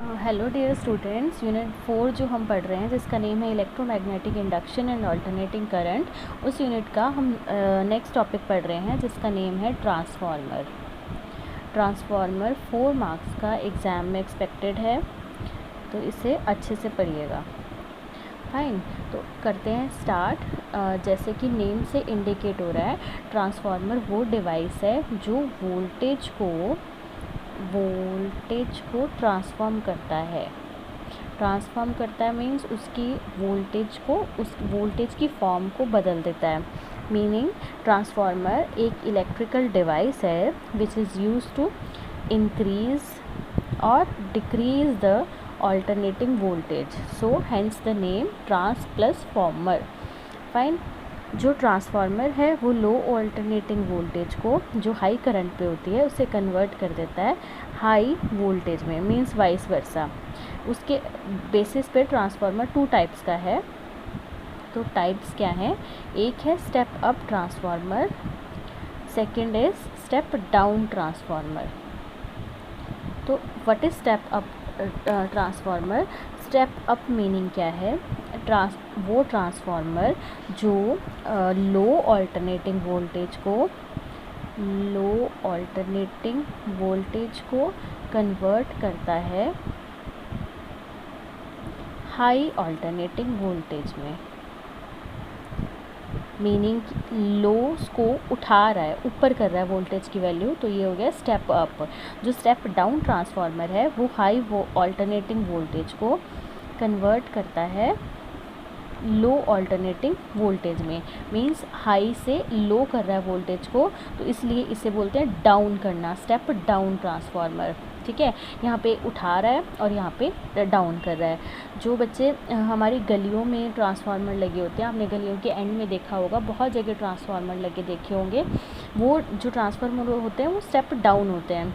Hello dear students, unit 4 जो हम पढ़ रहे हैं जिसका नेम है electromagnetic induction and alternating current, उस यूनिट का हम नेक्स्ट टॉपिक पढ़ रहे हैं जिसका नेम है ट्रांसफार्मर। ट्रांसफार्मर 4 मार्क्स का एग्ज़ाम में एक्सपेक्टेड है, तो इसे अच्छे से पढ़िएगा। फाइन, तो करते हैं स्टार्ट। जैसे कि नेम से इंडिकेट हो रहा है, ट्रांसफार्मर वो डिवाइस है जो वोल्टेज को ट्रांसफॉर्म करता है। ट्रांसफॉर्म करता है मीन्स उसकी उस वोल्टेज की फॉर्म को बदल देता है। मीनिंग ट्रांसफार्मर एक इलेक्ट्रिकल डिवाइस है which is used to increase or decrease the alternating voltage, so hence the name trans plus former. Fine, जो ट्रांसफार्मर है वो लो ऑल्टरनेटिंग वोल्टेज को, जो हाई करंट पे होती है, उसे कन्वर्ट कर देता है हाई वोल्टेज में, मींस वाइस वर्सा। उसके बेसिस पे ट्रांसफार्मर 2 टाइप्स का है। तो टाइप्स क्या हैं? एक है step up transformer, second is step down transformer. तो what is step up transformer? Step up meaning क्या है? वो ट्रांसफार्मर जो लो ऑल्टरनेटिंग वोल्टेज को कन्वर्ट करता है हाई ऑल्टरनेटिंग वोल्टेज में। मीनिंग लोस को उठा रहा है, ऊपर कर रहा है वोल्टेज की वैल्यू, तो ये हो गया स्टेप अप। जो स्टेप डाउन ट्रांसफार्मर है वो हाई ऑल्टरनेटिंग वोल्टेज को कन्वर्ट करता है लो ऑल्टरनेटिंग वोल्टेज में। मींस हाई से लो कर रहा है वोल्टेज को, तो इसलिए इसे बोलते हैं डाउन करना, स्टेप डाउन ट्रांसफार्मर। ठीक है, यहाँ पे उठा रहा है और यहाँ पे डाउन कर रहा है। जो बच्चे हमारी गलियों में ट्रांसफार्मर लगे होते हैं, आपने गलियों के एंड में देखा होगा, बहुत जगह ट्रांसफार्मर लगे देखे होंगे। वो जो ट्रांसफार्मर होते हैं वो स्टेप डाउन होते हैं,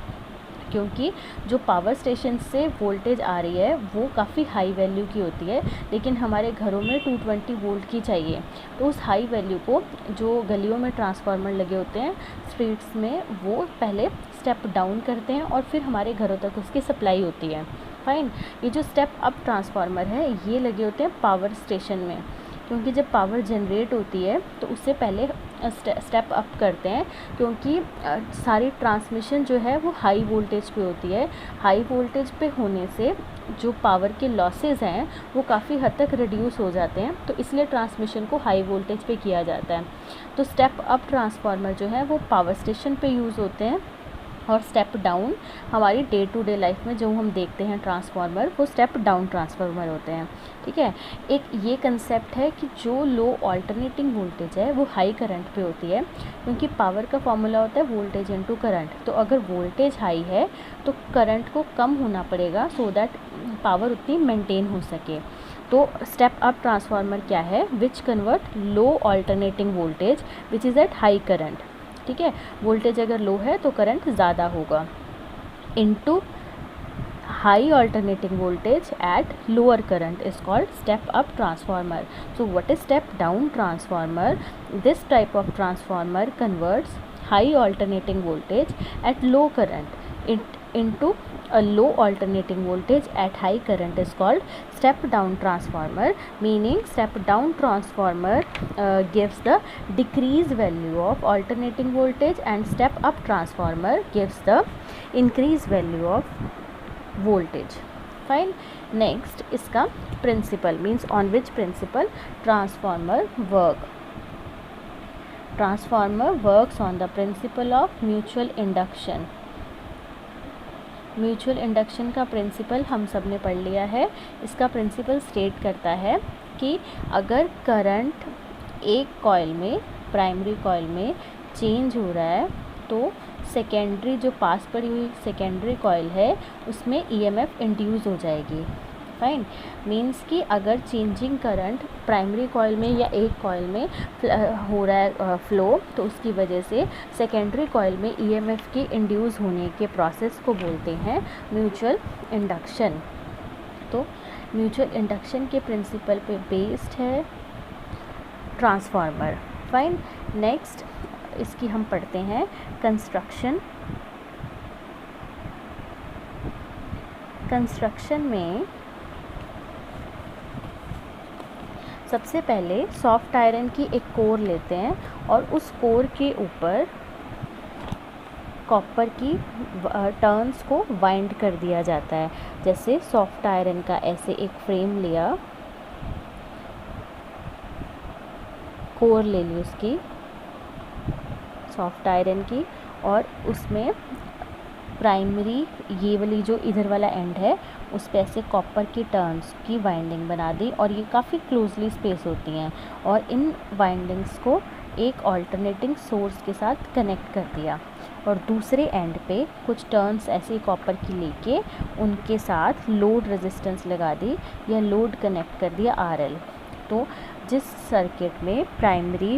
क्योंकि जो पावर स्टेशन से वोल्टेज आ रही है वो काफ़ी हाई वैल्यू की होती है, लेकिन हमारे घरों में 220 वोल्ट की चाहिए। तो उस हाई वैल्यू को जो गलियों में ट्रांसफार्मर लगे होते हैं स्ट्रीट्स में, वो पहले स्टेप डाउन करते हैं और फिर हमारे घरों तक उसकी सप्लाई होती है। फाइन, ये जो स्टेप अप ट्रांसफार्मर है ये लगे होते हैं पावर स्टेशन में, क्योंकि जब पावर जनरेट होती है तो उससे पहले स्टेप अप करते हैं, क्योंकि सारी ट्रांसमिशन जो है वो हाई वोल्टेज पे होती है। हाई वोल्टेज पे होने से जो पावर के लॉसेस हैं वो काफ़ी हद तक रिड्यूस हो जाते हैं, तो इसलिए ट्रांसमिशन को हाई वोल्टेज पे किया जाता है। तो स्टेप अप ट्रांसफार्मर जो है वो पावर स्टेशन पे यूज़ होते हैं, और स्टेप डाउन हमारी डे टू डे लाइफ में जो हम देखते हैं ट्रांसफार्मर, वो स्टेप डाउन ट्रांसफार्मर होते हैं। ठीक है, एक ये कंसेप्ट है कि जो लो ऑल्टरनेटिंग वोल्टेज है वो हाई करंट पे होती है, क्योंकि पावर का फॉर्मूला होता है वोल्टेज इनटू करंट। तो अगर वोल्टेज हाई है तो करंट को कम होना पड़ेगा, सो दैट पावर उतनी मेंटेन हो सके। तो स्टेप अप ट्रांसफार्मर क्या है? Which convert low alternating voltage which is at high current. ठीक है, वोल्टेज अगर लो है तो करंट ज़्यादा होगा, into high alternating voltage at lower current is called step up transformer. So what is step down transformer? This type of transformer converts high alternating voltage at low current into a low alternating voltage at high current is called step down transformer. Meaning step down transformer gives the decreased value of alternating voltage, and step up transformer gives the increased value of voltage. Fine, next इसका principle means on which principle transformer work. Transformer works on the principle of mutual induction. Mutual induction का principal हम सब ने पढ़ लिया है। इसका principle state करता है कि अगर करंट एक कॉइल में, प्राइमरी कॉइल में चेंज हो रहा है, तो सेकेंडरी जो पास पड़ी हुई सेकेंडरी कॉइल है उसमें ईएमएफ इंड्यूस हो जाएगी। फाइन, मीन्स कि अगर चेंजिंग करंट प्राइमरी कॉइल में या एक कॉइल में हो रहा है फ्लो, तो उसकी वजह से सेकेंडरी कॉइल में ईएमएफ की इंड्यूस होने के प्रोसेस को बोलते हैं म्यूचुअल इंडक्शन। तो म्यूचुअल इंडक्शन के प्रिंसिपल पे बेस्ड है ट्रांसफार्मर। फाइन, नेक्स्ट इसकी हम पढ़ते हैं कंस्ट्रक्शन कंस्ट्रक्शन में सबसे पहले सॉफ्ट आयरन की एक कोर लेते हैं और उस कोर के ऊपर कॉपर की टर्न्स को वाइंड कर दिया जाता है। जैसे सॉफ्ट आयरन का ऐसे एक फ्रेम लिया, कोर ले ली उसकी सॉफ्ट आयरन की, और उसमें प्राइमरी ये वाली जो इधर वाला एंड है उस पे ऐसे कॉपर की टर्न्स की वाइंडिंग बना दी, और ये काफ़ी क्लोजली स्पेस होती हैं, और इन वाइंडिंग्स को एक ऑल्टरनेटिंग सोर्स के साथ कनेक्ट कर दिया, और दूसरे एंड पे कुछ टर्न्स ऐसे कॉपर की लेके उनके साथ लोड रेजिस्टेंस लगा दी या लोड कनेक्ट कर दिया RL। तो जिस सर्किट में प्राइमरी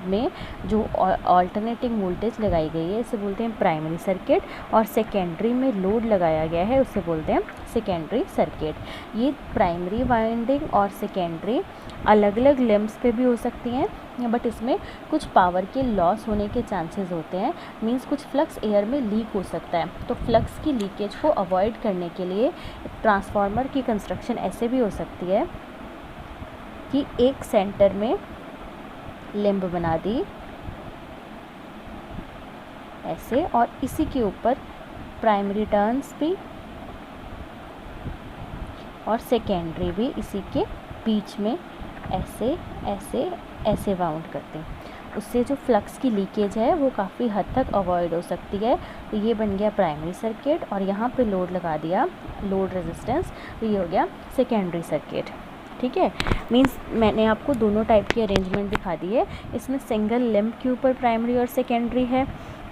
में जो ऑल्टरनेटिंग वोल्टेज लगाई गई है इसे बोलते हैं प्राइमरी सर्किट, और सेकेंडरी में लोड लगाया गया है उसे बोलते हैं सेकेंडरी सर्किट। ये प्राइमरी वाइंडिंग और सेकेंडरी अलग अलग लेम्स पे भी हो सकती हैं, बट इसमें कुछ पावर के लॉस होने के चांसेस होते हैं, मींस कुछ फ्लक्स एयर में लीक हो सकता है। तो फ्लक्स की लीकेज को अवॉइड करने के लिए ट्रांसफार्मर की कंस्ट्रक्शन ऐसे भी हो सकती है कि एक सेंटर में लिम्ब बना दी ऐसे, और इसी के ऊपर प्राइमरी टर्न्स भी और सेकेंडरी भी इसी के बीच में ऐसे ऐसे ऐसे वाउंड करते हैं। उससे जो फ्लक्स की लीकेज है वो काफ़ी हद तक अवॉइड हो सकती है। तो ये बन गया प्राइमरी सर्किट, और यहाँ पे लोड लगा दिया, लोड रेजिस्टेंस, तो ये हो गया सेकेंडरी सर्किट। ठीक है, मींस मैंने आपको दोनों टाइप की अरेंजमेंट दिखा दी है। इसमें सिंगल लिम्ब के ऊपर प्राइमरी और सेकेंडरी है,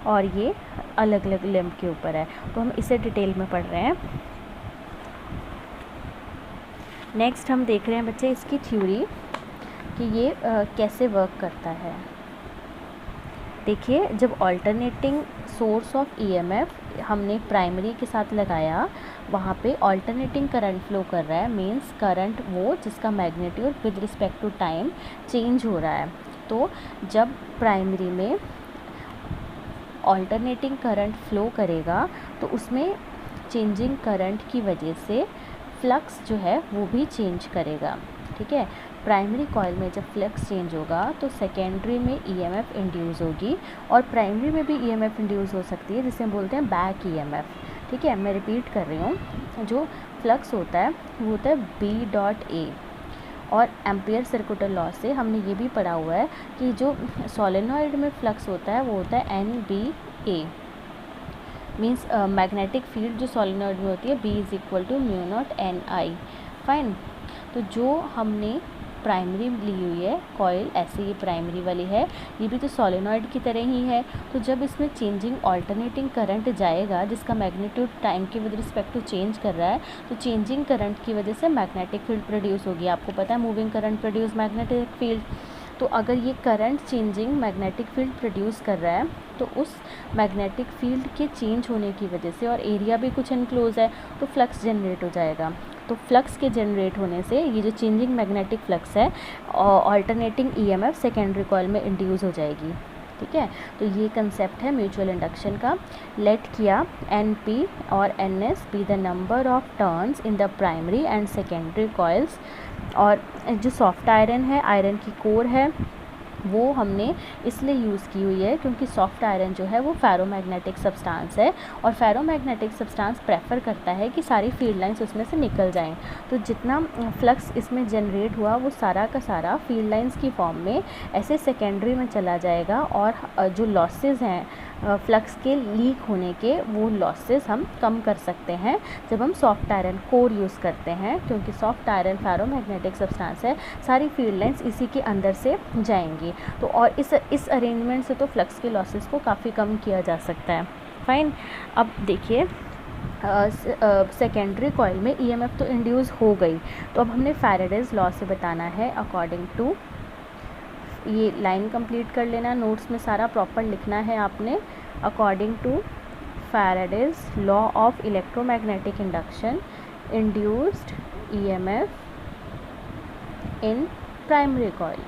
और ये अलग अलग लिम्ब के ऊपर है। तो हम इसे डिटेल में पढ़ रहे हैं। नेक्स्ट हम देख रहे हैं बच्चे इसकी थ्योरी कि ये कैसे वर्क करता है। देखिए, जब ऑल्टरनेटिंग सोर्स ऑफ EMF हमने प्राइमरी के साथ लगाया, वहाँ पे ऑल्टरनेटिंग करंट फ्लो कर रहा है, मींस करंट वो जिसका magnitude with respect to time change हो रहा है। तो जब प्राइमरी में ऑल्टरनेटिंग करंट फ्लो करेगा तो उसमें चेंजिंग करंट की वजह से फ्लक्स जो है वो भी चेंज करेगा। ठीक है, प्राइमरी कॉइल में जब फ्लक्स चेंज होगा तो सेकेंडरी में EMF इंड्यूस होगी, और प्राइमरी में भी EMF इंड्यूस हो सकती है जिसे हम बोलते हैं बैक EMF। ठीक है, मैं रिपीट कर रही हूँ, जो फ्लक्स होता है वो होता है B.A, और एम्पियर सर्कुलर लॉ से हमने ये भी पढ़ा हुआ है कि जो सोलेनॉइड में फ्लक्स होता है वो होता है NBA, मीन्स मैग्नेटिक फील्ड जो सोलेनॉइड में होती है B=μ0NI। फाइन, तो जो हमने प्राइमरी ली हुई है कॉइल, ऐसे ये प्राइमरी वाली है, ये भी तो सोलेनॉइड की तरह ही है। तो जब इसमें चेंजिंग ऑल्टरनेटिंग करंट जाएगा जिसका मैग्नीट्यूड टाइम के विद रिस्पेक्ट टू चेंज कर रहा है, तो चेंजिंग करंट की वजह से मैग्नेटिक फील्ड प्रोड्यूस होगी। आपको पता है moving current produce magnetic field. तो अगर ये current changing magnetic field produce कर रहा है तो उस मैग्नेटिक फील्ड के चेंज होने की वजह से, और एरिया भी कुछ इनक्लोज है, तो फ्लक्स जनरेट हो जाएगा। तो फ्लक्स के जनरेट होने से ये जो चेंजिंग मैग्नेटिक फ्लक्स है ऑल्टरनेटिंग EMF सेकेंडरी कॉइल में इंड्यूस हो जाएगी। ठीक है, तो ये कंसेप्ट है म्यूचुअल इंडक्शन का। लेट किया NP और NS be the number of turns in the primary and secondary coils. और जो सॉफ्ट आयरन है, आयरन की कोर है, वो हमने इसलिए यूज़ की हुई है क्योंकि सॉफ्ट आयरन जो है वो फेरोमैग्नेटिक सब्सटेंस है, और फेरोमैग्नेटिक सब्सटेंस प्रेफर करता है कि सारी फील्ड लाइंस उसमें से निकल जाएं। तो जितना फ्लक्स इसमें जनरेट हुआ वो सारा का सारा फील्ड लाइंस की फॉर्म में ऐसे सेकेंडरी में चला जाएगा, और जो लॉसेस हैं फ्लक्स के लीक होने के, वो लॉसेस हम कम कर सकते हैं जब हम सॉफ्ट आयरन कोर यूज़ करते हैं, क्योंकि सॉफ्ट आयरन फेरोमैग्नेटिक सब्सटेंस है, सारी फील्ड लाइंस इसी के अंदर से जाएंगी। तो और इस अरेंजमेंट से तो फ्लक्स के लॉसेस को काफ़ी कम किया जा सकता है। फाइन, अब देखिए सेकेंडरी कॉइल में EMF तो इंड्यूस हो गई, तो अब हमने फैराडेज लॉ से बताना है अकॉर्डिंग टू, ये लाइन कंप्लीट कर लेना, नोट्स में सारा प्रॉपर लिखना है आपने। According to Faraday's law of electromagnetic induction, induced EMF in primary coil.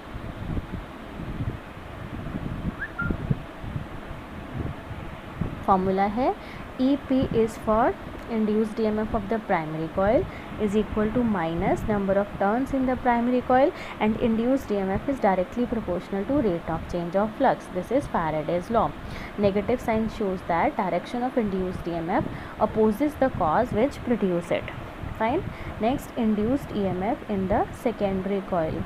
Formula है EP is for induced EMF of the primary coil is equal to minus number of turns in the primary coil, and induced EMF is directly proportional to rate of change of flux. This is Faraday's law. Negative sign shows that direction of induced EMF opposes the cause which produce it. Fine. Next, induced EMF in the secondary coil.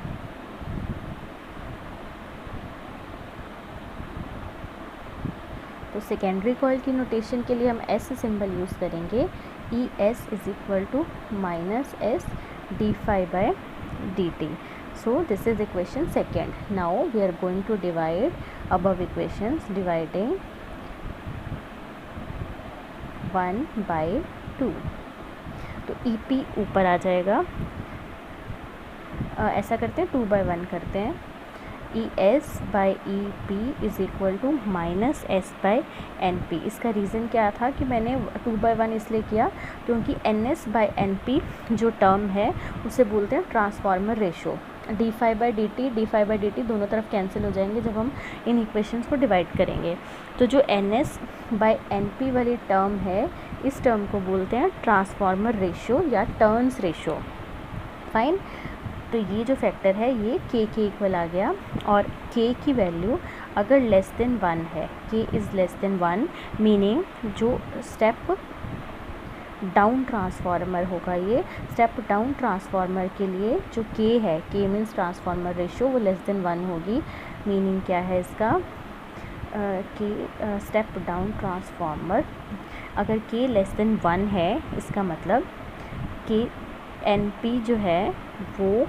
तो secondary coil की notation के लिए हम S symbol use करेंगे. E S is equal to minus S D phi by D T. So this is equation second. Now we are going to divide above equations dividing 1/2. तो E P ऊपर आ जाएगा. ऐसा करते हैं 2/1 करते हैं. E S by E P is equal to minus S by N P. इसका reason क्या था कि मैंने 2/1 इसलिए किया क्योंकि N S by N P जो टर्म है उसे बोलते हैं transformer ratio. D phi by D T दोनों तरफ कैंसिल हो जाएंगे जब हम इन इक्वेशंस को डिवाइड करेंगे. तो जो N S by N P वाली टर्म है इस टर्म को बोलते हैं transformer ratio or turns ratio. Fine. तो ये जो फैक्टर है ये k के इक्वल आ गया, और k की वैल्यू अगर लेस देन 1 है, k is less than 1, meaning जो स्टेप डाउन ट्रांसफार्मर होगा, ये स्टेप डाउन ट्रांसफार्मर के लिए जो k है, k मीन्स ट्रांसफार्मर रेशो, वो लेस देन 1 होगी. मीनिंग क्या है इसका कि स्टेप डाउन ट्रांसफार्मर अगर k लेस देन 1 है, इसका मतलब कि एन पी जो है वो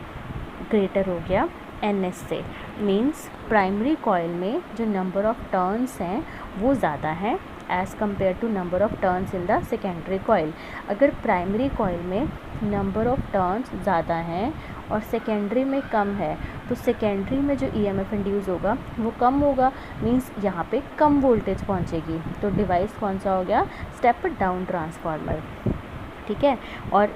ग्रेटर हो गया एन एस से. मीन्स प्राइमरी कॉइल में जो नंबर ऑफ टर्न्स हैं वो ज़्यादा है as compare to number of turns in the secondary coil. अगर प्राइमरी कॉइल में नंबर ऑफ टर्न्स ज़्यादा हैं और सेकेंडरी में कम है, तो सेकेंडरी में जो EMF इंड्यूस होगा वो कम होगा. मीन्स यहाँ पे कम वोल्टेज पहुँचेगी. तो डिवाइस कौन सा हो गया? Step down transformer. ठीक है. और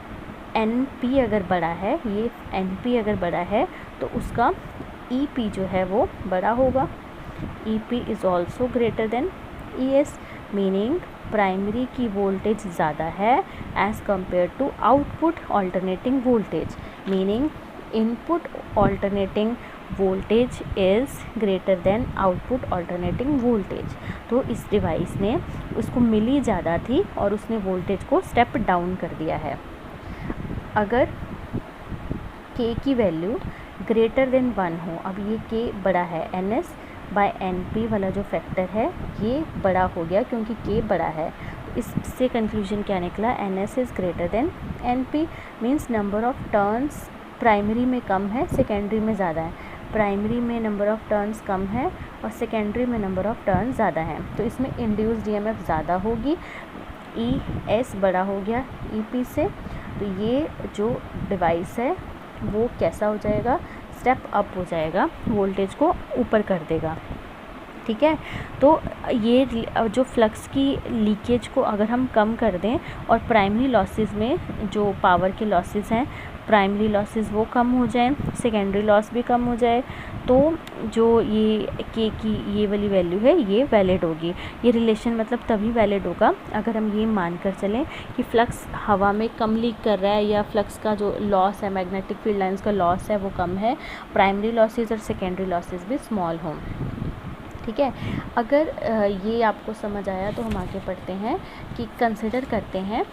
एन पी अगर बड़ा है, ये एन पी अगर बड़ा है तो उसका ई पी जो है वो बड़ा होगा. E P is also greater than E S, meaning primary की वोल्टेज ज़्यादा है as compare to output alternating voltage. Meaning input alternating voltage is greater than output alternating voltage. तो इस डिवाइस ने उसको मिली ज़्यादा थी और उसने वोल्टेज को स्टेप डाउन कर दिया है. अगर k की वैल्यू ग्रेटर देन 1 हो, अब ये k बड़ा है, N S by N P वाला जो फैक्टर है ये बड़ा हो गया क्योंकि k बड़ा है. तो इससे कंक्लूजन क्या निकला? N S is greater than N P. Means number of turns primary में कम है, सेकेंडरी में ज़्यादा है. प्राइमरी में नंबर ऑफ टर्न्स कम है और सेकेंडरी में नंबर ऑफ टर्न्स ज़्यादा हैं. तो इसमें इंड्यूस्ड EMF ज़्यादा होगी. ई एस बड़ा हो गया ई पी से. तो ये जो डिवाइस है वो कैसा हो जाएगा? स्टेप अप हो जाएगा, वोल्टेज को ऊपर कर देगा. ठीक है. तो ये जो फ्लक्स की लीकेज को अगर हम कम कर दें और प्राइमरी लॉसेस में जो पावर के लॉसेस हैं, प्राइमरी लॉसेस वो कम हो जाएं, सेकेंडरी लॉस भी कम हो जाए, तो जो ये के की ये वाली वैल्यू है ये वैलिड होगी. ये रिलेशन मतलब तभी वैलिड होगा अगर हम ये मान कर चलें कि फ्लक्स हवा में कम लीक कर रहा है या फ्लक्स का जो लॉस है, मैग्नेटिक फील्ड लाइंस का लॉस है वो कम है, प्राइमरी लॉसेस और सेकेंडरी लॉसेस भी स्मॉल हों. ठीक है. अगर ये आपको समझ आया तो हम आगे पढ़ते हैं कि कंसिडर करते हैं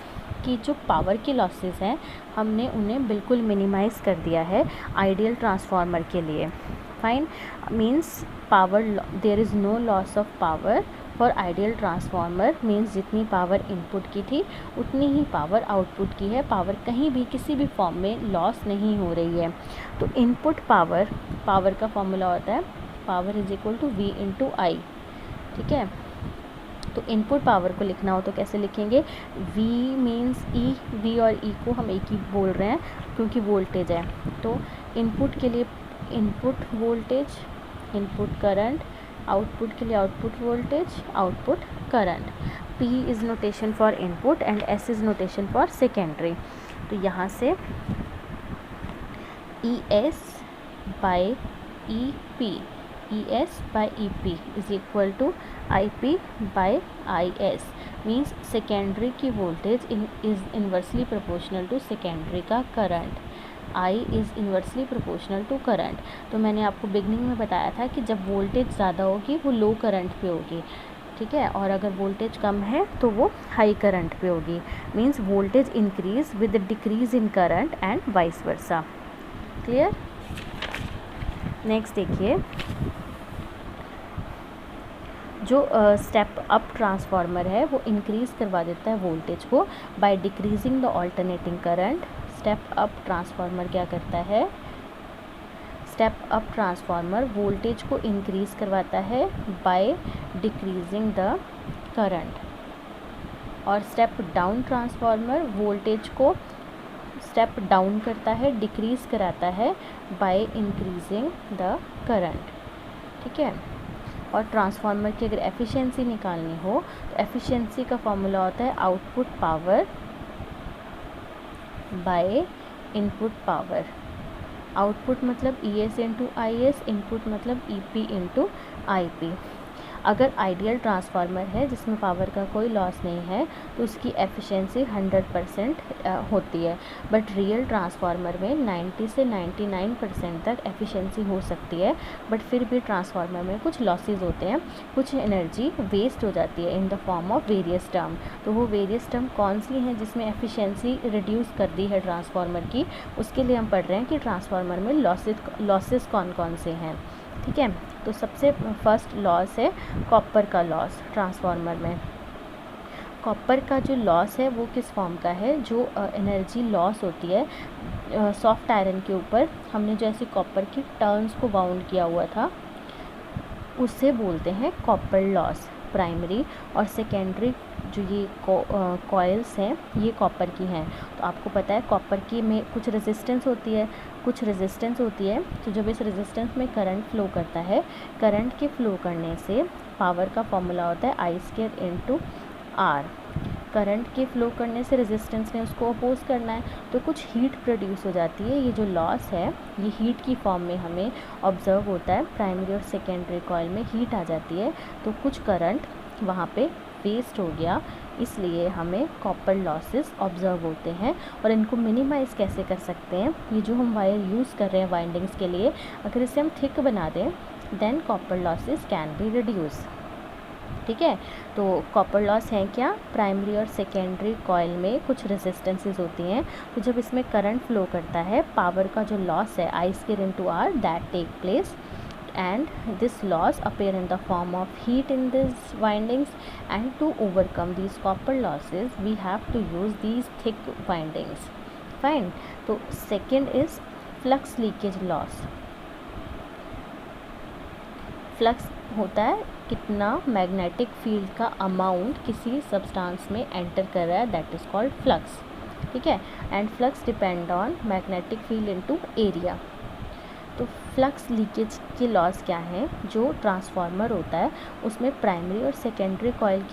कि जो पावर के लॉसेस हैं हमने उन्हें बिल्कुल मिनिमाइज़ कर दिया है आइडियल ट्रांसफार्मर के लिए. Fine. Means power there is no loss of power for ideal transformer. Means जितनी पावर इनपुट की थी उतनी ही पावर आउटपुट की है. पावर कहीं भी किसी भी फॉर्म में लॉस नहीं हो रही है. तो इनपुट पावर का फॉर्मूला होता है power is equal to V into I. ठीक है. तो इनपुट पावर को लिखना हो तो कैसे लिखेंगे? V means E. V और E को हम एक ही बोल रहे हैं क्योंकि वोल्टेज है. तो इनपुट के लिए input voltage, input current, output के लिए output voltage, output current. P is notation for input and S is notation for secondary. तो यहाँ से ES by EP ES by EP is equal to IP by IS, means secondary की voltage is inversely proportional to secondary का current, I is inversely proportional to current. तो मैंने आपको beginning में बताया था कि जब वोल्टेज ज़्यादा होगी वो लो करंट पे होगी, ठीक है, और अगर वोल्टेज कम है तो वो हाई करंट पे होगी, means voltage increase with decrease in current and vice versa. Clear? Next देखिए, जो स्टेप अप ट्रांसफार्मर है वो इंक्रीज़ करवा देता है वोल्टेज को by decreasing the alternating current. Step up transformer क्या करता है? स्टेप अप ट्रांसफार्मर वोल्टेज को इंक्रीज़ करवाता है बाय डिक्रीजिंग द करंट, और स्टेप डाउन ट्रांसफार्मर वोल्टेज को स्टेप डाउन करता है, डिक्रीज़ कराता है बाय इंक्रीजिंग द करंट, ठीक है। और ट्रांसफार्मर की अगर एफिशिएंसी निकालनी हो तो एफिशिएंसी का फॉर्मूला होता है output power by input power. Output मतलब ES इंटू IS, इनपुट मतलब EP इंटू IP। अगर आइडियल ट्रांसफार्मर है जिसमें पावर का कोई लॉस नहीं है तो उसकी एफिशिएंसी 100% होती है, बट रियल ट्रांसफार्मर में 90 से 99% तक एफिशिएंसी हो सकती है, बट फिर भी ट्रांसफार्मर में कुछ लॉसेस होते हैं, कुछ एनर्जी वेस्ट हो जाती है in the form of various term. तो वो वेरियस टर्म कौन सी हैं जिसमें एफिशिएंसी रिड्यूस कर दी है ट्रांसफार्मर की, उसके लिए हम पढ़ रहे हैं कि ट्रांसफार्मर में लॉसेस कौन कौन से हैं, ठीक है। तो सबसे फर्स्ट लॉस है कॉपर का लॉस। ट्रांसफार्मर में कॉपर का जो लॉस है वो किस फॉर्म का है? जो एनर्जी लॉस होती है सॉफ्ट आयरन के ऊपर, हमने जो ऐसे कॉपर की टर्न्स को बाउंड किया हुआ था उससे बोलते हैं कॉपर लॉस। प्राइमरी और सेकेंडरी जो ये कॉइल्स हैं ये कॉपर की हैं। तो आपको पता है कॉपर की में कुछ रेजिस्टेंस होती है, तो जब इस रेजिस्टेंस में करंट फ्लो करता है, करंट के फ्लो करने से पावर का फॉर्मूला होता है I² इंटू R। करंट के फ्लो करने से रेजिस्टेंस ने उसको अपोज करना है, तो कुछ हीट प्रोड्यूस हो जाती है। ये जो लॉस है ये हीट की फॉर्म में हमें ऑब्जर्व होता है। प्राइमरी और सेकेंडरी कॉइल में हीट आ जाती है, तो कुछ करंट वहाँ पे वेस्ट हो गया, इसलिए हमें कॉपर लॉसेस ऑब्जर्व होते हैं। और इनको मिनिमाइज़ कैसे कर सकते हैं? ये जो हम वायर यूज़ कर रहे हैं वाइंडिंग्स के लिए, अगर इसे हम थिक बना दें than copper losses can be reduce, ठीक है। तो कॉपर लॉस है क्या? प्राइमरी और सेकेंडरी कॉइल में कुछ रेजिस्टेंसेस होती हैं, तो जब इसमें करंट फ्लो करता है पावर का जो लॉस है I² into R that take place, and this loss appear in the form of heat in these windings, and to overcome these copper losses we have to use these thick windings. Fine. तो second is flux leakage loss. Flux होता है कितना magnetic field का amount किसी substance में enter कर रहा है, दैट इज़ कॉल्ड फ्लक्स, ठीक है। And flux depend on magnetic field into area. तो फ्लक्स लीकेज के लॉस क्या है? जो ट्रांसफार्मर होता है उसमें प्राइमरी और सेकेंडरी कॉइल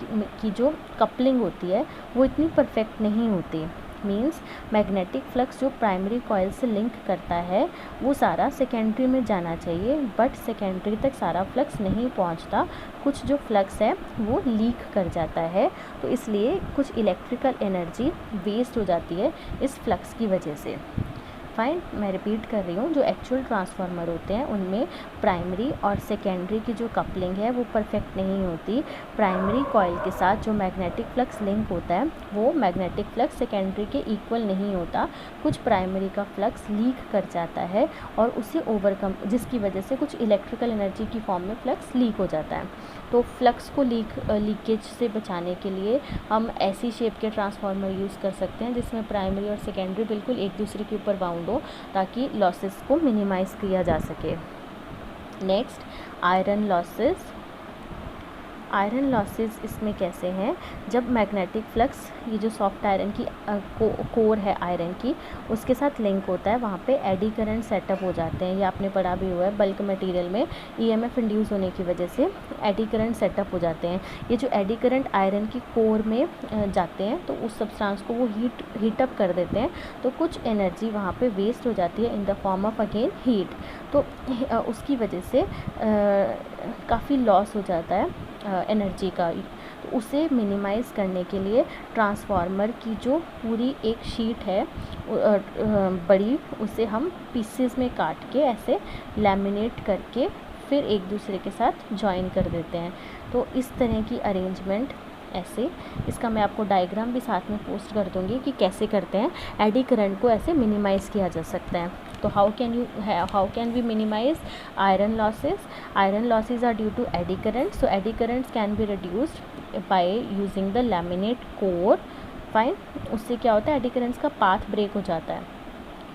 की जो कपलिंग होती है वो इतनी परफेक्ट नहीं होती, मींस मैग्नेटिक फ्लक्स जो प्राइमरी कॉइल से लिंक करता है वो सारा सेकेंडरी में जाना चाहिए, बट सेकेंडरी तक सारा फ्लक्स नहीं पहुंचता, कुछ जो फ्लक्स है वो लीक कर जाता है, तो इसलिए कुछ इलेक्ट्रिकल एनर्जी वेस्ट हो जाती है इस फ्लक्स की वजह से। फाइन, मैं रिपीट कर रही हूँ, जो एक्चुअल ट्रांसफार्मर होते हैं उनमें प्राइमरी और सेकेंडरी की जो कपलिंग है वो परफेक्ट नहीं होती। प्राइमरी कॉइल के साथ जो मैग्नेटिक फ्लक्स लिंक होता है वो मैग्नेटिक फ्लक्स सेकेंडरी के इक्वल नहीं होता, कुछ प्राइमरी का फ्लक्स लीक कर जाता है और उसे ओवरकम, जिसकी वजह से कुछ इलेक्ट्रिकल एनर्जी की फॉर्म में फ्लक्स लीक हो जाता है। तो फ्लक्स को लीकेज से बचाने के लिए हम ऐसी शेप के ट्रांसफार्मर यूज़ कर सकते हैं जिसमें प्राइमरी और सेकेंडरी बिल्कुल एक दूसरे के ऊपर बाउंड हो, ताकि लॉसेस को मिनिमाइज़ किया जा सके। Next, iron losses. Iron losses इसमें कैसे हैं, जब मैग्नेटिक फ्लक्स ये जो सॉफ्ट आयरन की कोर है आयरन की उसके साथ लिंक होता है, वहाँ पे एडी करंट सेटअप हो जाते हैं। ये आपने पढ़ा भी हुआ है, बल्क मटेरियल में ईएमएफ इंड्यूस होने की वजह से एडी करंट सेटअप हो जाते हैं। ये जो एडी करंट आयरन की कोर में जाते हैं तो उस सब्सटेंस को वो हीटअप कर देते हैं, तो कुछ एनर्जी वहाँ पे वेस्ट हो जाती है in the form of again heat. तो उसकी वजह से काफ़ी लॉस हो जाता है एनर्जी का। तो उसे मिनिमाइज़ करने के लिए ट्रांसफार्मर की जो पूरी एक शीट है बड़ी, उसे हम पीसेस में काट के ऐसे लैमिनेट करके फिर एक दूसरे के साथ जॉइन कर देते हैं। तो इस तरह की अरेंजमेंट ऐसे, इसका मैं आपको डायग्राम भी साथ में पोस्ट कर दूँगी कि कैसे करते हैं एडी करंट को ऐसे मिनिमाइज़ किया जा सकता है। तो how can we minimize iron losses? Iron losses are due to eddy current, so eddy currents can be reduced by using the laminate core. Fine, उससे क्या होता है, एडी करंट्स का पाथ ब्रेक हो जाता है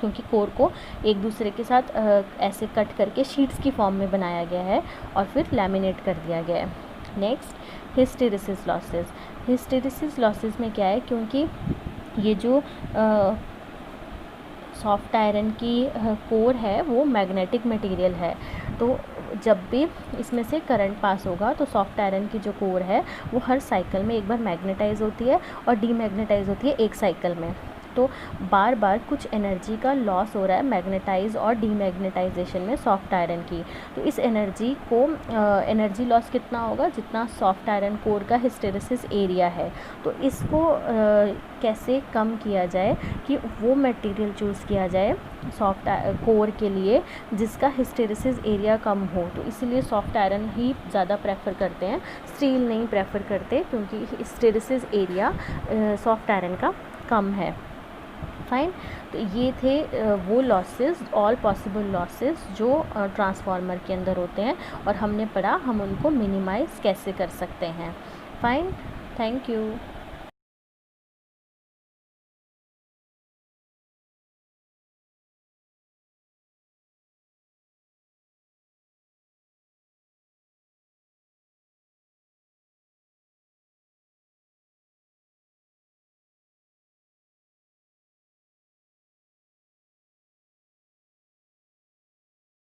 क्योंकि कोर को एक दूसरे के साथ ऐसे कट करके शीट्स की फॉर्म में बनाया गया है और फिर लैमिनेट कर दिया गया है। Next, hysteresis losses. Hysteresis losses में क्या है, क्योंकि ये जो सॉफ्ट आयरन की कोर है वो मैग्नेटिक मटेरियल है, तो जब भी इसमें से करंट पास होगा तो सॉफ्ट आयरन की जो कोर है वो हर साइकिल में एक बार मैग्नेटाइज होती है और डीमैग्नेटाइज होती है एक साइकिल में। तो बार बार कुछ एनर्जी का लॉस हो रहा है मैग्नेटाइज और डीमैग्नेटाइजेशन में सॉफ्ट आयरन की। तो इस एनर्जी को एनर्जी लॉस कितना होगा, जितना सॉफ्ट आयरन कोर का हिस्टेरिसिस एरिया है। तो इसको कैसे कम किया जाए कि वो मटेरियल चूज़ किया जाए सॉफ्ट कोर के लिए जिसका हिस्टेरिसिस एरिया कम हो। तो इसीलिए सॉफ्ट आयरन ही ज़्यादा प्रेफर करते हैं, स्टील नहीं प्रेफर करते, क्योंकि हिस्टेरिसिस एरिया सॉफ्ट आयरन का कम है। फाइन, तो ये थे वो लॉसेस, ऑल पॉसिबल लॉसेस जो ट्रांसफार्मर के अंदर होते हैं और हमने पढ़ा हम उनको मिनिमाइज़ कैसे कर सकते हैं। Fine, thank you.